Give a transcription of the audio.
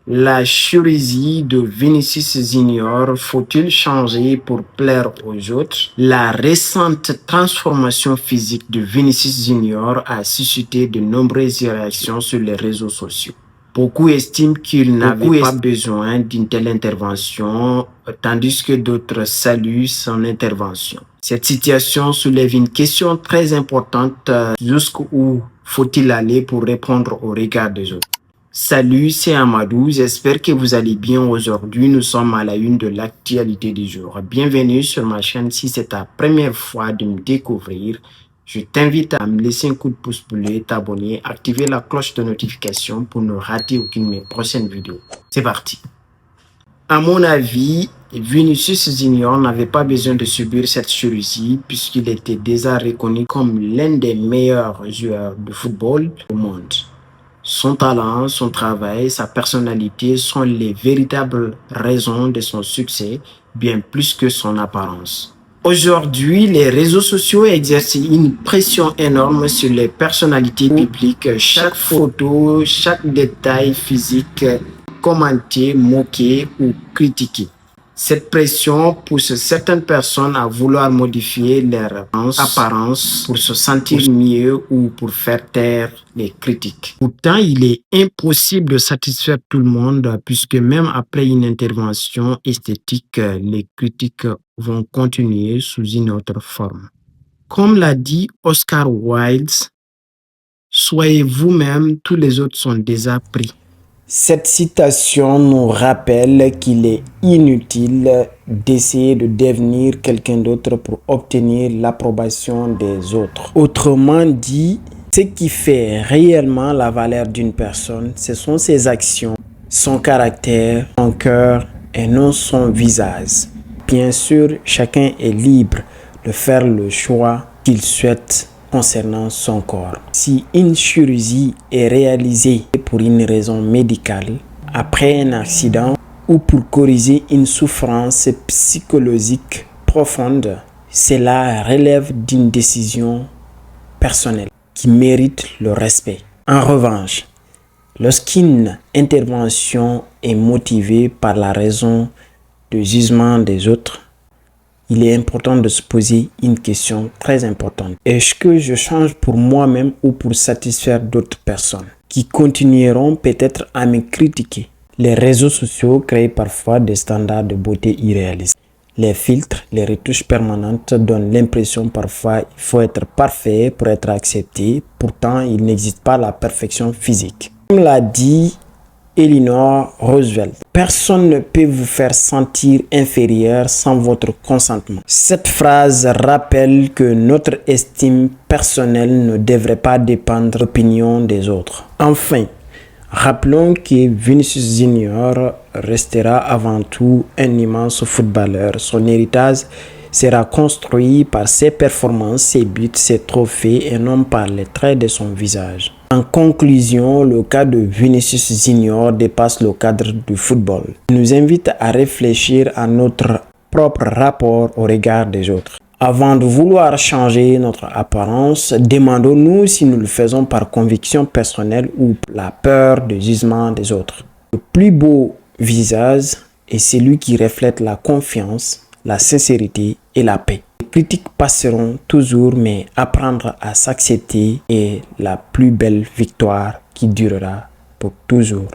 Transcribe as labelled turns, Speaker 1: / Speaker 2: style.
Speaker 1: La chirurgie de Vinicius Junior, faut-il changer pour plaire aux autres? La récente transformation physique de Vinicius Junior a suscité de nombreuses réactions sur les réseaux sociaux. Beaucoup estiment qu'il n'avait pas besoin d'une telle intervention, tandis que d'autres saluent son intervention. Cette situation soulève une question très importante, jusqu'où faut-il aller pour répondre au regard des autres? Salut, c'est Amadou, j'espère que vous allez bien aujourd'hui. Nous sommes à la une de l'actualité du jour. Bienvenue sur ma chaîne. Si c'est ta première fois de me découvrir, je t'invite à me laisser un coup de pouce bleu, t'abonner, activer la cloche de notification pour ne rater aucune de mes prochaines vidéos. C'est parti. À mon avis, Vinicius Junior n'avait pas besoin de subir cette chirurgie puisqu'il était déjà reconnu comme l'un des meilleurs joueurs de football au monde. Son talent, son travail, sa personnalité sont les véritables raisons de son succès, bien plus que son apparence. Aujourd'hui, les réseaux sociaux exercent une pression énorme sur les personnalités publiques. Chaque photo, chaque détail physique, commenté, moqué ou critiqué. Cette pression pousse certaines personnes à vouloir modifier leur apparence pour se sentir mieux ou pour faire taire les critiques. Pourtant, il est impossible de satisfaire tout le monde puisque même après une intervention esthétique, les critiques vont continuer sous une autre forme. Comme l'a dit Oscar Wilde, soyez vous-même, tous les autres sont déjà pris. Cette citation nous rappelle qu'il est inutile d'essayer de devenir quelqu'un d'autre pour obtenir l'approbation des autres. Autrement dit, ce qui fait réellement la valeur d'une personne, ce sont ses actions, son caractère, son cœur et non son visage. Bien sûr, chacun est libre de faire le choix qu'il souhaite concernant son corps. Si une chirurgie est réalisée pour une raison médicale, après un accident ou pour corriger une souffrance psychologique profonde, cela relève d'une décision personnelle qui mérite le respect. En revanche, lorsqu'une intervention est motivée par la raison de jugement des autres, il est important de se poser une question très importante. Est-ce que je change pour moi-même ou pour satisfaire d'autres personnes qui continueront peut-être à me critiquer? Les réseaux sociaux créent parfois des standards de beauté irréalistes. Les filtres, les retouches permanentes donnent l'impression parfois qu'il faut être parfait pour être accepté. Pourtant, il n'existe pas la perfection physique. Comme l'a dit Eleanor Roosevelt, personne ne peut vous faire sentir inférieur sans votre consentement. Cette phrase rappelle que notre estime personnelle ne devrait pas dépendre de l'opinion des autres. Enfin, rappelons que Vinicius Junior restera avant tout un immense footballeur. Son héritage sera construit par ses performances, ses buts, ses trophées et non par les traits de son visage. En conclusion, le cas de Vinicius Junior dépasse le cadre du football. Il nous invite à réfléchir à notre propre rapport au regard des autres. Avant de vouloir changer notre apparence, demandons-nous si nous le faisons par conviction personnelle ou la peur du jugement des autres. Le plus beau visage est celui qui reflète la confiance, la sincérité et la paix. Les critiques passeront toujours, mais apprendre à s'accepter est la plus belle victoire qui durera pour toujours.